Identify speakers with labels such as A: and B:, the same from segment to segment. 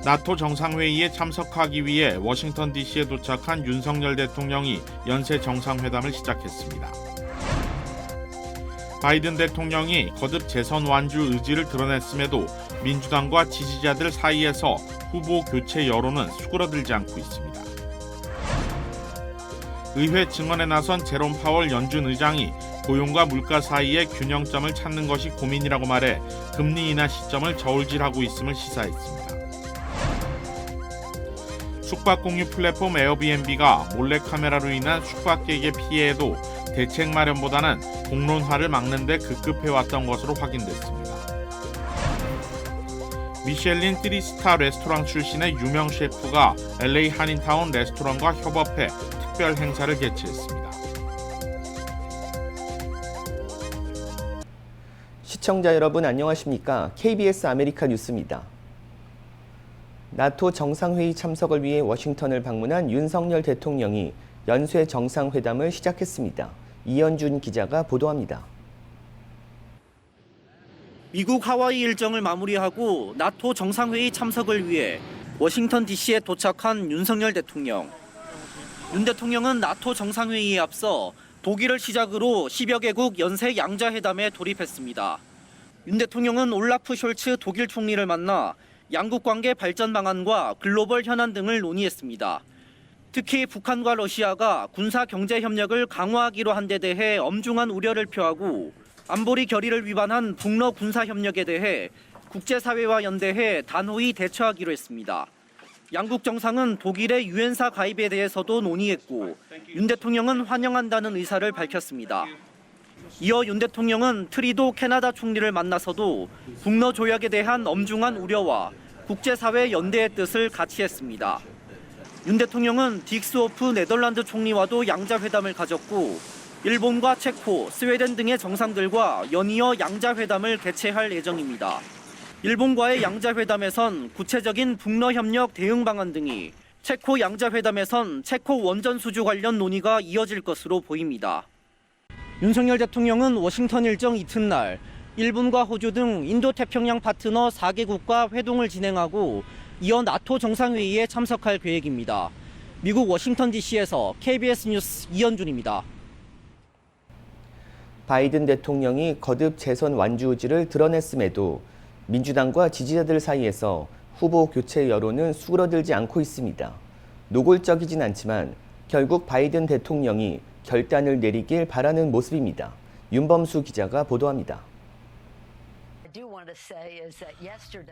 A: 나토 정상회의에 참석하기 위해 워싱턴 DC에 도착한 윤석열 대통령이 연쇄 정상회담을 시작했습니다. 바이든 대통령이 거듭 재선 완주 의지를 드러냈음에도 민주당과 지지자들 사이에서 후보 교체 여론은 수그러들지 않고 있습니다. 의회 증언에 나선 제롬 파월 연준 의장이 고용과 물가 사이의 균형점을 찾는 것이 고민이라고 말해 금리 인하 시점을 저울질하고 있음을 시사했습니다. 숙박 공유 플랫폼 에어비앤비가 몰래카메라로 인한 숙박객의 피해에도 대책 마련보다는 공론화를 막는 데 급급해왔던 것으로 확인됐습니다. 미셸린 3스타 레스토랑 출신의 유명 셰프가 LA 한인타운 레스토랑과 협업해 특별 행사를 개최했습니다.
B: 시청자 여러분 안녕하십니까? KBS 아메리카 뉴스입니다. 나토 정상회의 참석을 위해 워싱턴을 방문한 윤석열 대통령이 연쇄 정상회담을 시작했습니다. 이현준 기자가 보도합니다.
C: 미국 하와이 일정을 마무리하고 나토 정상회의 참석을 위해 워싱턴 DC에 도착한 윤석열 대통령. 윤 대통령은 나토 정상회의에 앞서 독일을 시작으로 10여 개국 연쇄 양자회담에 돌입했습니다. 윤 대통령은 올라프 숄츠 독일 총리를 만나 양국 관계 발전 방안과 글로벌 현안 등을 논의했습니다. 특히 북한과 러시아가 군사 경제 협력을 강화하기로 한 데 대해 엄중한 우려를 표하고 안보리 결의를 위반한 북러 군사 협력에 대해 국제사회와 연대해 단호히 대처하기로 했습니다. 양국 정상은 독일의 유엔사 가입에 대해서도 논의했고 윤 대통령은 환영한다는 의사를 밝혔습니다. 이어 윤 대통령은 트리도 캐나다 총리를 만나서도 북러 조약에 대한 엄중한 우려와 국제사회 연대의 뜻을 같이 했습니다. 윤 대통령은 딕스호프 네덜란드 총리와도 양자회담을 가졌고 일본과 체코, 스웨덴 등의 정상들과 연이어 양자회담을 개최할 예정입니다. 일본과의 양자회담에선 구체적인 북러 협력 대응 방안 등이, 체코 양자회담에선 체코 원전 수주 관련 논의가 이어질 것으로 보입니다. 윤석열 대통령은 워싱턴 일정 이튿날 일본과 호주 등 인도태평양 파트너 4개국과 회동을 진행하고 이어 나토 정상회의에 참석할 계획입니다. 미국 워싱턴 DC에서 KBS 뉴스 이현준입니다.
B: 바이든 대통령이 거듭 재선 완주 의지를 드러냈음에도 민주당과 지지자들 사이에서 후보 교체 여론은 수그러들지 않고 있습니다. 노골적이진 않지만 결국 바이든 대통령이 결단을 내리길 바라는 모습입니다. 윤범수 기자가 보도합니다.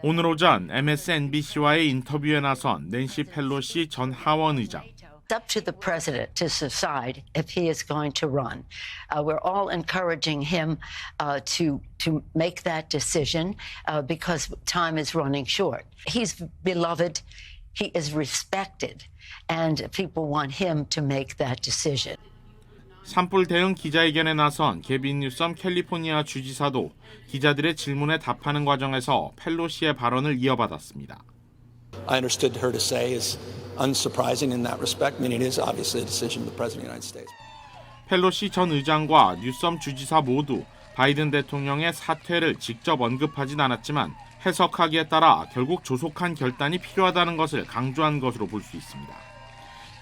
A: 오늘 오전 MSNBC와의 인터뷰에 나선 낸시 펠로시 전 하원 의장.
D: It's up to the president to decide if he is going to run. We're all encouraging him to make that decision because time is running short. He's beloved, he is respected, and people want him to make that decision.
A: 산불 대응 기자회견에 나선 게빈 뉴섬 캘리포니아 주지사도 기자들의 질문에 답하는 과정에서 펠로시의 발언을 이어받았습니다.
E: I understood her to say is unsurprising in that respect. I mean, it is obviously a decision of the President of the United States.
A: 펠로시 전 의장과 뉴섬 주지사 모두 바이든 대통령의 사퇴를 직접 언급하진 않았지만 해석하기에 따라 결국 조속한 결단이 필요하다는 것을 강조한 것으로 볼 수 있습니다.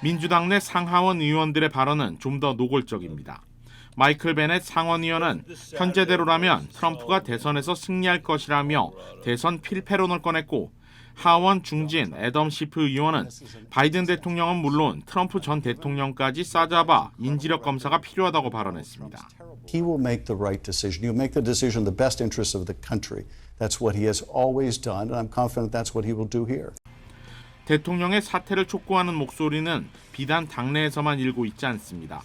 A: 민주당 내 상하원 의원들의 발언은 좀 더 노골적입니다. 마이클 베넷 상원의원은 현재대로라면 트럼프가 대선에서 승리할 것이라며 대선 필패론을 꺼냈고 하원 중진 애덤 시프 의원은 바이든 대통령은 물론 트럼프 전 대통령까지 싸잡아 인지력 검사가 필요하다고 발언했습니다.
F: He will make the right decision. He will make the decision in the best interest of the country. That's what he has always done, and I'm confident that's what he will do here.
A: 대통령의 사퇴를 촉구하는 목소리는 비단 당내에서만 일고 있지 않습니다.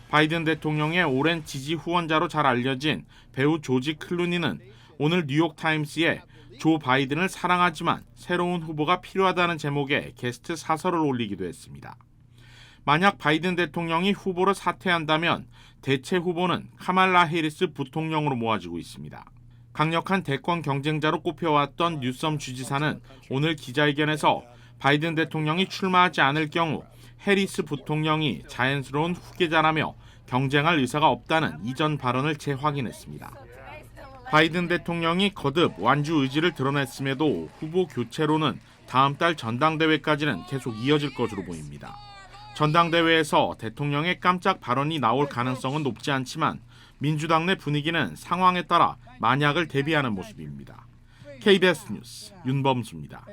A: 바이든 대통령의 오랜 지지 후원자로 잘 알려진 배우 조지 클루니는 오늘 뉴욕타임스에 조 바이든을 사랑하지만 새로운 후보가 필요하다는 제목의 게스트 사설을 올리기도 했습니다. 만약 바이든 대통령이 후보를 사퇴한다면 대체 후보는 카말라 해리스 부통령으로 모아지고 있습니다. 강력한 대권 경쟁자로 꼽혀왔던 뉴섬 주지사는 오늘 기자회견에서 바이든 대통령이 출마하지 않을 경우 해리스 부통령이 자연스러운 후계자라며 경쟁할 의사가 없다는 이전 발언을 재확인했습니다. 바이든 대통령이 거듭 완주 의지를 드러냈음에도 후보 교체로는 다음 달 전당대회까지는 계속 이어질 것으로 보입니다. 전당대회에서 대통령의 깜짝 발언이 나올 가능성은 높지 않지만 민주당 내 분위기는 상황에 따라 만약을 대비하는 모습입니다. KBS 뉴스 윤범수입니다.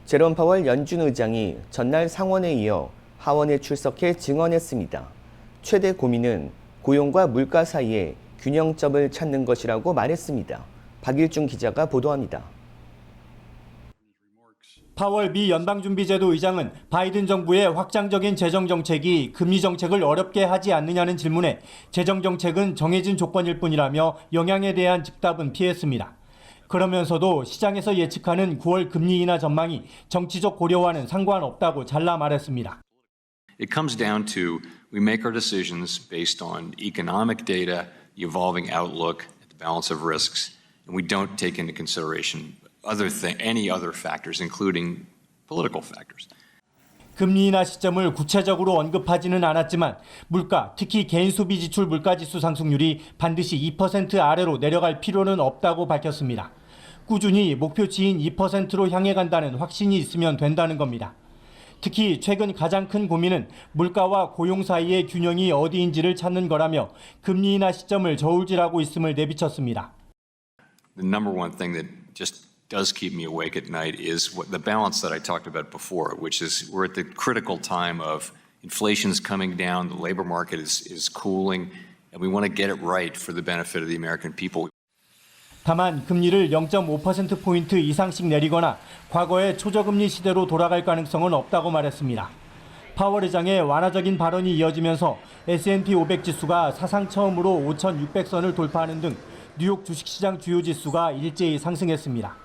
B: 제롬 파월 연준 의장이 전날 상원에 이어 하원에 출석해 증언했습니다. 최대 고민은 고용과 물가 사이에 균형점을 찾는 것이라고 말했습니다. 박일중 기자가 보도합니다.
G: 파월 미 연방준비제도 의장은 바이든 정부의 확장적인 재정정책이 금리정책을 어렵게 하지 않느냐는 질문에 재정정책은 정해진 조건일 뿐이라며 영향에 대한 즉답은 피했습니다. 그러면서도 시장에서 예측하는 9월 금리 인하 전망이 정치적 고려와는 상관없다고 잘라 말했습니다.
H: It comes down to we make our decisions based on economic data, the evolving outlook, the balance of risks, and we don't take into consideration any other factors, including political factors.
G: 금리 인하 시점을 구체적으로 언급하지는 않았지만 물가, 특히 개인 소비 지출 물가지수 상승률이 반드시 2% 아래로 내려갈 필요는 없다고 밝혔습니다. 꾸준히 목표치인 2%로 향해 간다는 확신이 있으면 된다는 겁니다. 특히 최근 가장 큰 고민은 물가와 고용 사이의 균형이 어디인지를 찾는 거라며 금리 인하 시점을 저울질하고 있음을 내비쳤습니다.
H: The number one thing that just does keep me awake at night is the balance that I talked about before, which is we're at the critical time of inflation's coming down, the labor market is cooling, and we want to get it right for the benefit of the American people.
G: 다만 금리를 0.5%포인트 이상씩 내리거나 과거의 초저금리 시대로 돌아갈 가능성은 없다고 말했습니다. 파월 의장의 완화적인 발언이 이어지면서 S&P 500 지수가 사상 처음으로 5,600선을 돌파하는 등 뉴욕 주식시장 주요 지수가 일제히 상승했습니다.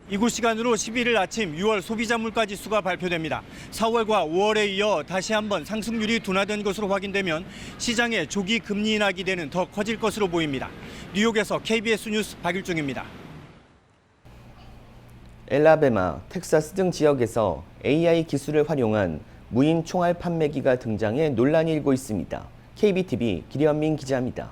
G: 이곳 시간으로 11일 아침 6월 소비자 물가 지수가 발표됩니다. 4월과 5월에 이어 다시 한번 상승률이 둔화된 것으로 확인되면 시장의 조기 금리 인하 기대는 더 커질 것으로 보입니다. 뉴욕에서 KBS 뉴스 박일중입니다.
B: 엘라베마, 텍사스 등 지역에서 AI 기술을 활용한 무인 총알 판매기가 등장해 논란이 일고 있습니다. KBTV 기련민 기자입니다.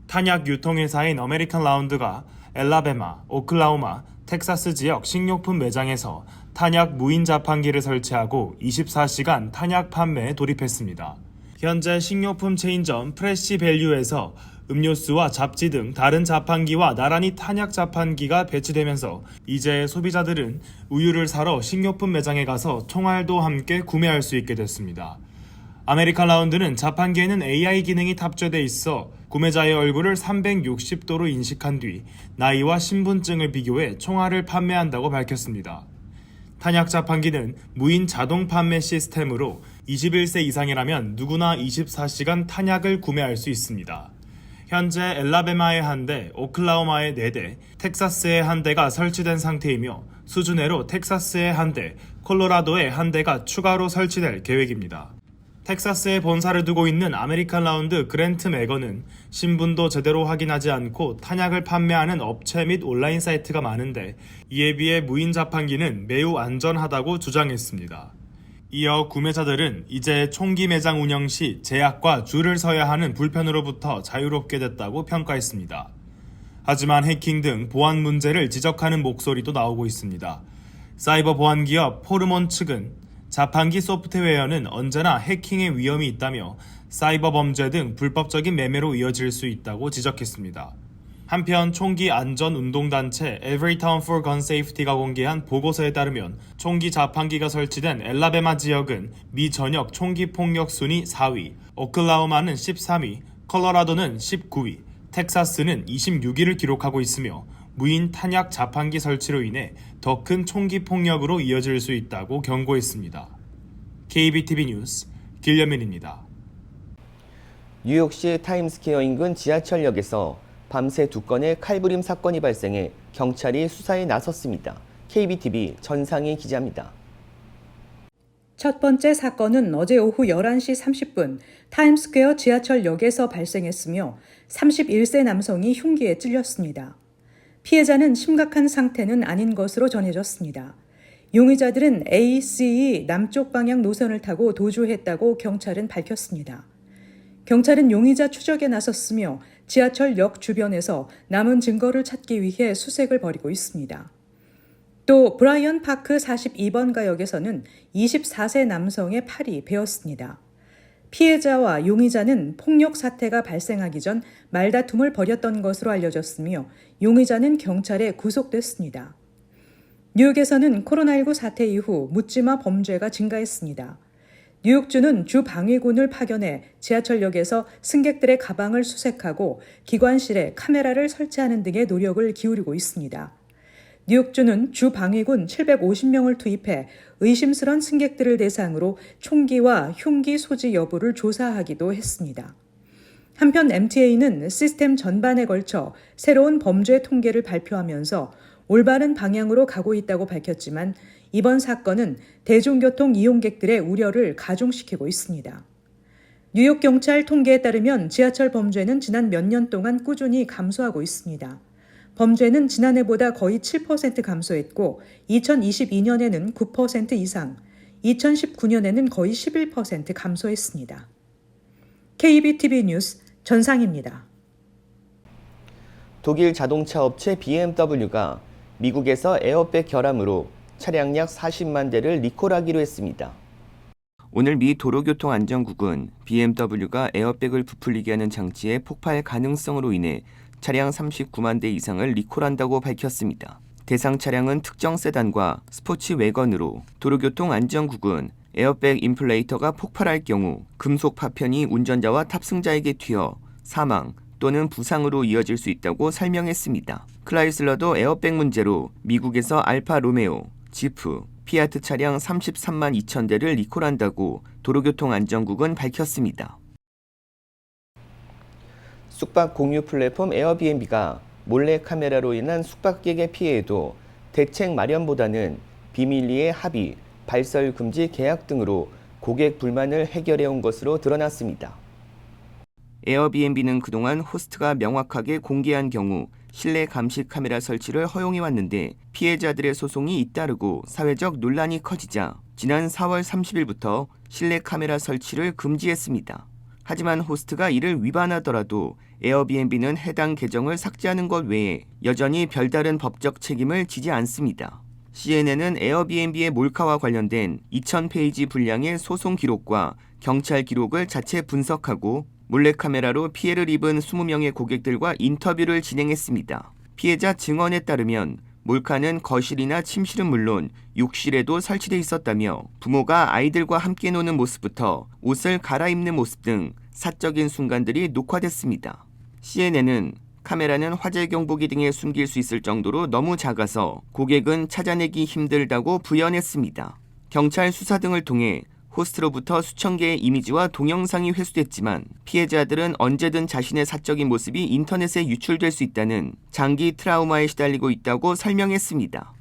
I: 탄약 유통회사인 아메리칸 라운드가 엘라베마, 오클라호마, 텍사스 지역 식료품 매장에서 탄약 무인 자판기를 설치하고 24시간 탄약 판매에 돌입했습니다. 현재 식료품 체인점 프레시밸류에서 음료수와 잡지 등 다른 자판기와 나란히 탄약 자판기가 배치되면서 이제 소비자들은 우유를 사러 식료품 매장에 가서 총알도 함께 구매할 수 있게 됐습니다. 아메리칸 라운드는 자판기에는 AI 기능이 탑재돼 있어 구매자의 얼굴을 360도로 인식한 뒤 나이와 신분증을 비교해 총알을 판매한다고 밝혔습니다. 탄약 자판기는 무인 자동 판매 시스템으로 21세 이상이라면 누구나 24시간 탄약을 구매할 수 있습니다. 현재 엘라베마에 한 대, 오클라호마에 4대, 텍사스에 한 대가 설치된 상태이며 수주내로 텍사스에 한 대, 콜로라도에 한 대가 추가로 설치될 계획입니다. 텍사스에 본사를 두고 있는 아메리칸 라운드 그랜트 매거는 신분도 제대로 확인하지 않고 탄약을 판매하는 업체 및 온라인 사이트가 많은데 이에 비해 무인 자판기는 매우 안전하다고 주장했습니다. 이어 구매자들은 이제 총기 매장 운영 시 제약과 줄을 서야 하는 불편으로부터 자유롭게 됐다고 평가했습니다. 하지만 해킹 등 보안 문제를 지적하는 목소리도 나오고 있습니다. 사이버 보안 기업 포르몬 측은 자판기 소프트웨어는 언제나 해킹의 위험이 있다며 사이버 범죄 등 불법적인 매매로 이어질 수 있다고 지적했습니다. 한편 총기 안전 운동단체 Everytown for Gun Safety가 공개한 보고서에 따르면 총기 자판기가 설치된 엘라베마 지역은 미 전역 총기 폭력 순위 4위, 오클라호마는 13위, 콜로라도는 19위, 텍사스는 26위를 기록하고 있으며 무인 탄약 자판기 설치로 인해 더 큰 총기 폭력으로 이어질 수 있다고 경고했습니다. KBTV 뉴스 길련민입니다.
B: 뉴욕시 타임스퀘어 인근 지하철역에서 밤새 2건의 칼부림 사건이 발생해 경찰이 수사에 나섰습니다. KBTV 전상희 기자입니다.
J: 첫 번째 사건은 어제 오후 11시 30분 타임스퀘어 지하철역에서 발생했으며 31세 남성이 흉기에 찔렸습니다. 피해자는 심각한 상태는 아닌 것으로 전해졌습니다. 용의자들은 A, C 남쪽 방향 노선을 타고 도주했다고 경찰은 밝혔습니다. 경찰은 용의자 추적에 나섰으며 지하철역 주변에서 남은 증거를 찾기 위해 수색을 벌이고 있습니다. 또 브라이언 파크 42번가 역에서는 24세 남성의 팔이 베었습니다. 피해자와 용의자는 폭력 사태가 발생하기 전 말다툼을 벌였던 것으로 알려졌으며 용의자는 경찰에 구속됐습니다. 뉴욕에서는 코로나19 사태 이후 묻지마 범죄가 증가했습니다. 뉴욕주는 주 방위군을 파견해 지하철역에서 승객들의 가방을 수색하고 기관실에 카메라를 설치하는 등의 노력을 기울이고 있습니다. 뉴욕주는 주 방위군 750명을 투입해 의심스런 승객들을 대상으로 총기와 흉기 소지 여부를 조사하기도 했습니다. 한편 MTA는 시스템 전반에 걸쳐 새로운 범죄 통계를 발표하면서 올바른 방향으로 가고 있다고 밝혔지만 이번 사건은 대중교통 이용객들의 우려를 가중시키고 있습니다. 뉴욕 경찰 통계에 따르면 지하철 범죄는 지난 몇 년 동안 꾸준히 감소하고 있습니다. 범죄는 지난해보다 거의 7% 감소했고 2022년에는 9% 이상, 2019년에는 거의 11% 감소했습니다. KBTV 뉴스 전상입니다.
B: 독일 자동차 업체 BMW가 미국에서 에어백 결함으로 차량 약 40만 대를 리콜하기로 했습니다. 오늘 미 도로교통안전국은 BMW가 에어백을 부풀리게 하는 장치의 폭발 가능성으로 인해 차량 39만 대 이상을 리콜한다고 밝혔습니다. 대상 차량은 특정 세단과 스포츠 외건으로 도로교통안전국은 에어백 인플레이터가 폭발할 경우 금속 파편이 운전자와 탑승자에게 튀어 사망 또는 부상으로 이어질 수 있다고 설명했습니다. 클라이슬러도 에어백 문제로 미국에서 알파 로메오, 지프, 피아트 차량 33만 2천 대를 리콜한다고 도로교통안전국은 밝혔습니다. 숙박 공유 플랫폼 에어비앤비가 몰래 카메라로 인한 숙박객의 피해에도 대책 마련보다는 비밀리에 합의, 발설 금지 계약 등으로 고객 불만을 해결해온 것으로 드러났습니다. 에어비앤비는 그동안 호스트가 명확하게 공개한 경우 실내 감시 카메라 설치를 허용해왔는데 피해자들의 소송이 잇따르고 사회적 논란이 커지자 지난 4월 30일부터 실내 카메라 설치를 금지했습니다. 하지만 호스트가 이를 위반하더라도 에어비앤비는 해당 계정을 삭제하는 것 외에 여전히 별다른 법적 책임을 지지 않습니다. CNN은 에어비앤비의 몰카와 관련된 2,000페이지 분량의 소송 기록과 경찰 기록을 자체 분석하고 몰래카메라로 피해를 입은 20명의 고객들과 인터뷰를 진행했습니다. 피해자 증언에 따르면 몰카는 거실이나 침실은 물론 욕실에도 설치돼 있었다며 부모가 아이들과 함께 노는 모습부터 옷을 갈아입는 모습 등 사적인 순간들이 녹화됐습니다. CNN은 카메라는 화재 경보기 등에 숨길 수 있을 정도로 너무 작아서 고객은 찾아내기 힘들다고 부연했습니다. 경찰 수사 등을 통해 호스트로부터 수천 개의 이미지와 동영상이 회수됐지만 피해자들은 언제든 자신의 사적인 모습이 인터넷에 유출될 수 있다는 장기 트라우마에 시달리고 있다고 설명했습니다.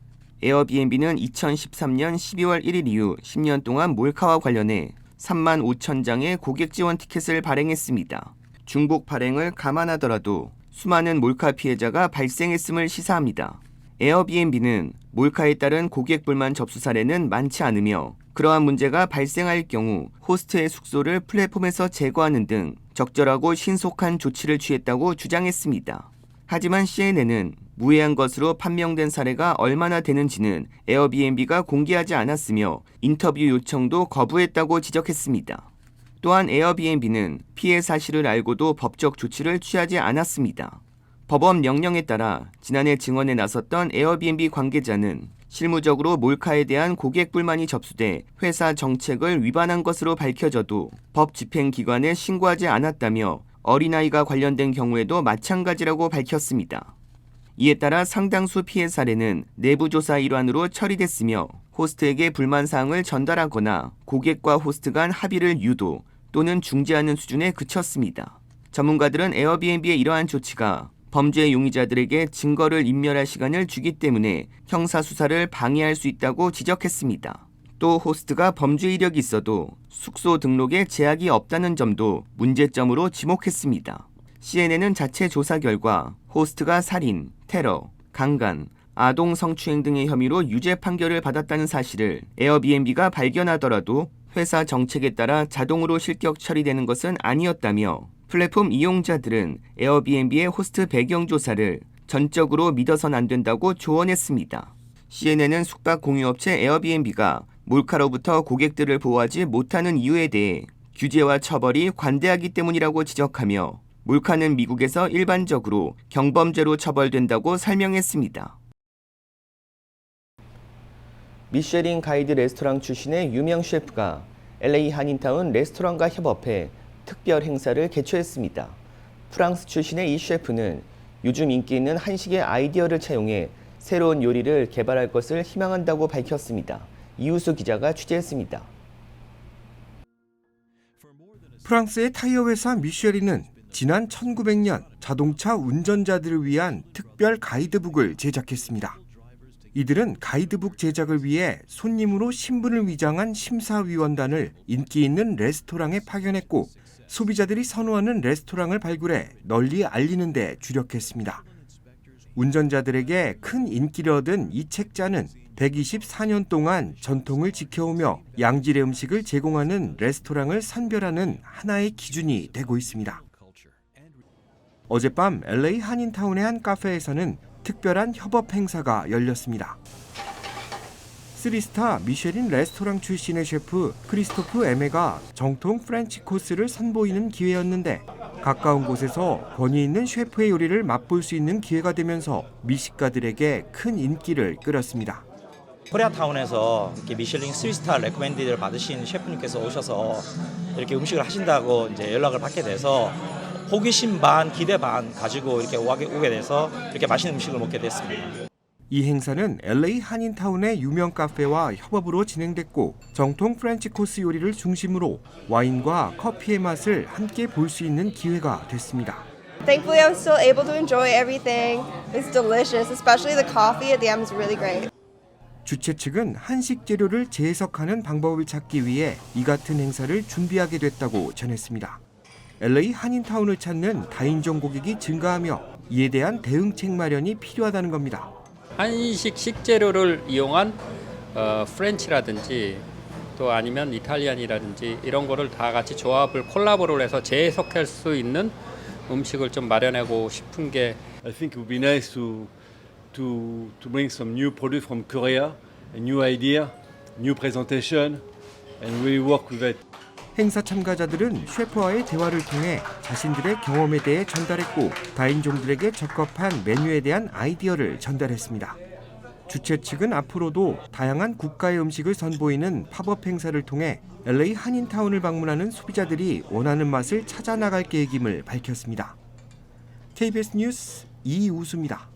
B: 에어비앤비는 2013년 12월 1일 이후 10년 동안 몰카와 관련해 3만 5천 장의 고객 지원 티켓을 발행했습니다. 중복 발행을 감안하더라도 수많은 몰카 피해자가 발생했음을 시사합니다. 에어비앤비는 몰카에 따른 고객 불만 접수 사례는 많지 않으며 그러한 문제가 발생할 경우 호스트의 숙소를 플랫폼에서 제거하는 등 적절하고 신속한 조치를 취했다고 주장했습니다. 하지만 CNN은 무해한 것으로 판명된 사례가 얼마나 되는지는 에어비앤비가 공개하지 않았으며 인터뷰 요청도 거부했다고 지적했습니다. 또한 에어비앤비는 피해 사실을 알고도 법적 조치를 취하지 않았습니다. 법원 명령에 따라 지난해 증언에 나섰던 에어비앤비 관계자는 실무적으로 몰카에 대한 고객 불만이 접수돼 회사 정책을 위반한 것으로 밝혀져도 법 집행기관에 신고하지 않았다며 어린아이가 관련된 경우에도 마찬가지라고 밝혔습니다. 이에 따라 상당수 피해 사례는 내부조사 일환으로 처리됐으며 호스트에게 불만사항을 전달하거나 고객과 호스트 간 합의를 유도 또는 중지하는 수준에 그쳤습니다. 전문가들은 에어비앤비의 이러한 조치가 범죄 용의자들에게 증거를 인멸할 시간을 주기 때문에 형사수사를 방해할 수 있다고 지적했습니다. 또 호스트가 범죄 이력이 있어도 숙소 등록에 제약이 없다는 점도 문제점으로 지목했습니다. CNN은 자체 조사 결과 호스트가 살인, 테러, 강간, 아동 성추행 등의 혐의로 유죄 판결을 받았다는 사실을 에어비앤비가 발견하더라도 회사 정책에 따라 자동으로 실격 처리되는 것은 아니었다며 플랫폼 이용자들은 에어비앤비의 호스트 배경 조사를 전적으로 믿어선 안 된다고 조언했습니다. CNN은 숙박 공유업체 에어비앤비가 몰카로부터 고객들을 보호하지 못하는 이유에 대해 규제와 처벌이 관대하기 때문이라고 지적하며 몰카는 미국에서 일반적으로 경범죄로 처벌된다고 설명했습니다. 미쉐린 가이드 레스토랑 출신의 유명 셰프가 LA 한인타운 레스토랑과 협업해 특별 행사를 개최했습니다. 프랑스 출신의 이 셰프는 요즘 인기 있는 한식의 아이디어를 차용해 새로운 요리를 개발할 것을 희망한다고 밝혔습니다. 이우수 기자가 취재했습니다.
K: 프랑스의 타이어 회사 미쉐린은 지난 1900년 자동차 운전자들을 위한 특별 가이드북을 제작했습니다. 이들은 가이드북 제작을 위해 손님으로 신분을 위장한 심사위원단을 인기 있는 레스토랑에 파견했고 소비자들이 선호하는 레스토랑을 발굴해 널리 알리는 데 주력했습니다. 운전자들에게 큰 인기를 얻은 이 책자는 124년 동안 전통을 지켜오며 양질의 음식을 제공하는 레스토랑을 선별하는 하나의 기준이 되고 있습니다. 어젯밤 LA 한인타운의 한 카페에서는 특별한 협업 행사가 열렸습니다. 3스타 미쉐린 레스토랑 출신의 셰프 크리스토프 에메가 정통 프렌치 코스를 선보이는 기회였는데 가까운 곳에서 권위 있는 셰프의 요리를 맛볼 수 있는 기회가 되면서 미식가들에게 큰 인기를 끌었습니다.
L: 코리아타운에서 이렇게 미슐랭 3스타 레코멘드를 받으신 셰프님께서 오셔서 이렇게 음식을 하신다고 이제 연락을 받게 돼서 호기심 반 기대 반 가지고 이렇게 오게 돼서 이렇게 맛있는 음식을 먹게 됐습니다.
K: 이 행사는 LA 한인타운의 유명 카페와 협업으로 진행됐고 정통 프렌치 코스 요리를 중심으로 와인과 커피의 맛을 함께 볼 수 있는 기회가 됐습니다.
M: Thankfully, I was still able to enjoy everything. It's delicious, especially the coffee at the end is really great.
K: 주최 측은 한식 재료를 재해석하는 방법을 찾기 위해 이 같은 행사를 준비하게 됐다고 전했습니다. LA 한인타운을 찾는 다인종 고객이 증가하며 이에 대한 대응책 마련이 필요하다는 겁니다.
N: 한식 식재료를 이용한 프렌치라든지 또 아니면 이탈리안이라든지 이런 거를 다 같이 조합을 콜라보를 해서 재해석할 수 있는 음식을 좀 마련하고 싶은 게
O: I think it would be nice to bring some new product from Korea, a new idea, new presentation and really work with it.
K: 행사 참가자들은 셰프와의 대화를 통해 자신들의 경험에 대해 전달했고 다인종들에게 적합한 메뉴에 대한 아이디어를 전달했습니다. 주최 측은 앞으로도 다양한 국가의 음식을 선보이는 팝업 행사를 통해 LA 한인타운을 방문하는 소비자들이 원하는 맛을 찾아 나갈 계획임을 밝혔습니다. KBS 뉴스 이우수입니다.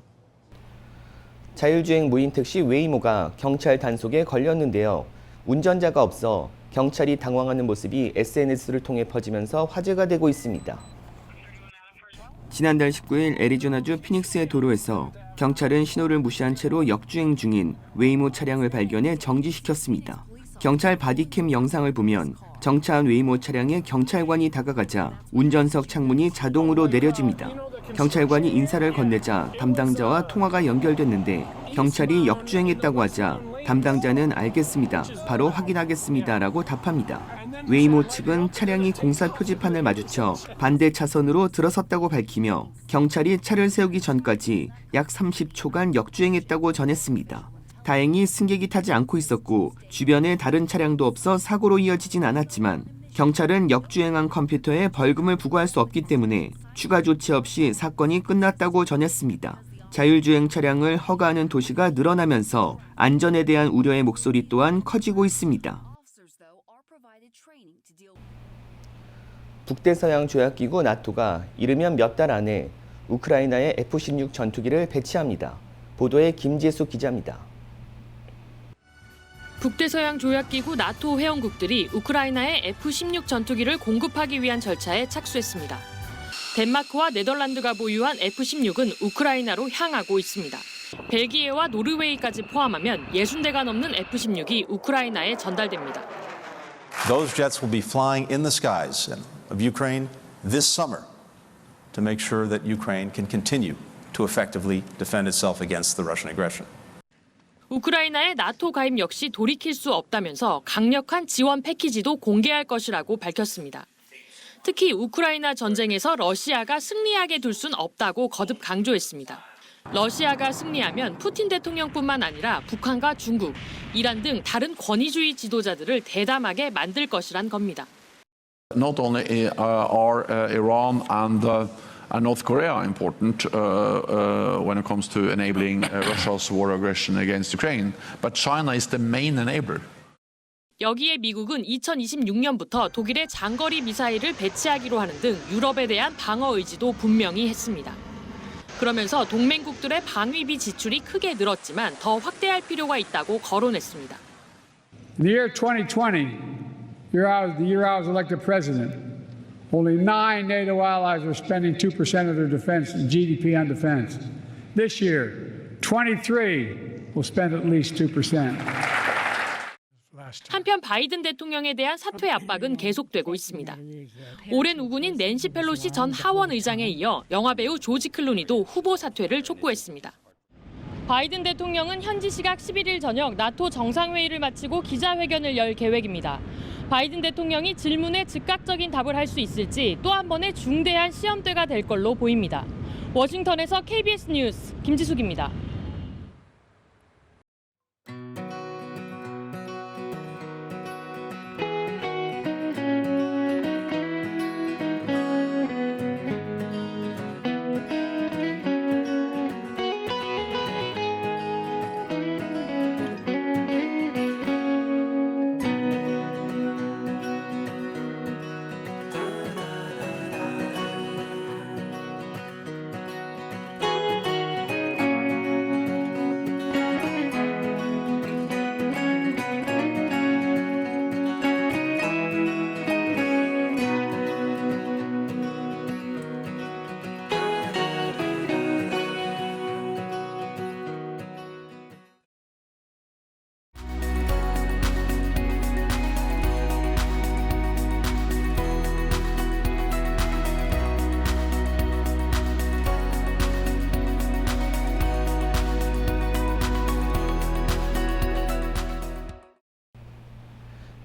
B: 자율주행 무인 택시 웨이모가 경찰 단속에 걸렸는데요. 운전자가 없어 경찰이 당황하는 모습이 SNS를 통해 퍼지면서 화제가 되고 있습니다. 지난달 19일 애리조나주 피닉스의 도로에서 경찰은 신호를 무시한 채로 역주행 중인 웨이모 차량을 발견해 정지시켰습니다. 경찰 바디캠 영상을 보면 정차한 웨이모 차량에 경찰관이 다가가자 운전석 창문이 자동으로 내려집니다. 경찰관이 인사를 건네자 담당자와 통화가 연결됐는데 경찰이 역주행했다고 하자 담당자는 알겠습니다. 바로 확인하겠습니다라고 답합니다. 웨이모 측은 차량이 공사 표지판을 마주쳐 반대 차선으로 들어섰다고 밝히며 경찰이 차를 세우기 전까지 약 30초간 역주행했다고 전했습니다. 다행히 승객이 타지 않고 있었고 주변에 다른 차량도 없어 사고로 이어지진 않았지만 경찰은 역주행한 컴퓨터에 벌금을 부과할 수 없기 때문에 추가 조치 없이 사건이 끝났다고 전했습니다. 자율주행 차량을 허가하는 도시가 늘어나면서 안전에 대한 우려의 목소리 또한 커지고 있습니다. 북대서양 조약기구 나토가 이르면 몇 달 안에 우크라이나에 F-16 전투기를 배치합니다. 보도에 김재수 기자입니다.
P: 북대서양 조약기구 나토 회원국들이 우크라이나에 F-16 전투기를 공급하기 위한 절차에 착수했습니다. 덴마크와 네덜란드가 보유한 F-16은 우크라이나로 향하고 있습니다. 벨기에와 노르웨이까지 포함하면 60대가 넘는 F-16이 우크라이나에 전달됩니다.
Q: Those jets will be flying in the skies of Ukraine this summer to make sure that Ukraine can continue to effectively defend itself against the Russian aggression.
P: 우크라이나의 나토 가입 역시 돌이킬 수 없다면서 강력한 지원 패키지도 공개할 것이라고 밝혔습니다. 특히 우크라이나 전쟁에서 러시아가 승리하게 둘 순 없다고 거듭 강조했습니다. 러시아가 승리하면 푸틴 대통령뿐만 아니라 북한과 중국, 이란 등 다른 권위주의 지도자들을 대담하게 만들 것이란 겁니다.
R: Not only are Iran and North Korea important when it comes to enabling Russia's war aggression against Ukraine, but China is the main enabler.
P: 여기에 미국은 2026년부터 독일의 장거리 미사일을 배치하기로 하는 등 유럽에 대한 방어 의지도 분명히 했습니다. 그러면서 동맹국들의 방위비 지출이 크게 늘었지만 더 확대할 필요가 있다고 거론했습니다.
S: In the year 2020, the year I was elected president, only 9 NATO allies were spending 2% of their defense GDP on defense. This year, 23 will spend at least 2%.
P: 한편 바이든 대통령에 대한 사퇴 압박은 계속되고 있습니다. 오랜 우군인 낸시 펠로시 전 하원 의장에 이어 영화배우 조지 클루니도 후보 사퇴를 촉구했습니다. 바이든 대통령은 현지 시각 11일 저녁 나토 정상회의를 마치고 기자회견을 열 계획입니다. 바이든 대통령이 질문에 즉각적인 답을 할 수 있을지 또 한 번의 중대한 시험대가 될 걸로 보입니다. 워싱턴에서 KBS 뉴스 김지숙입니다.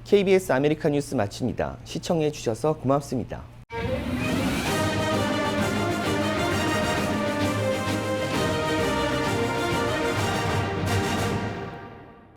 B: KBS 아메리카 뉴스 마칩니다. 시청해 주셔서 고맙습니다.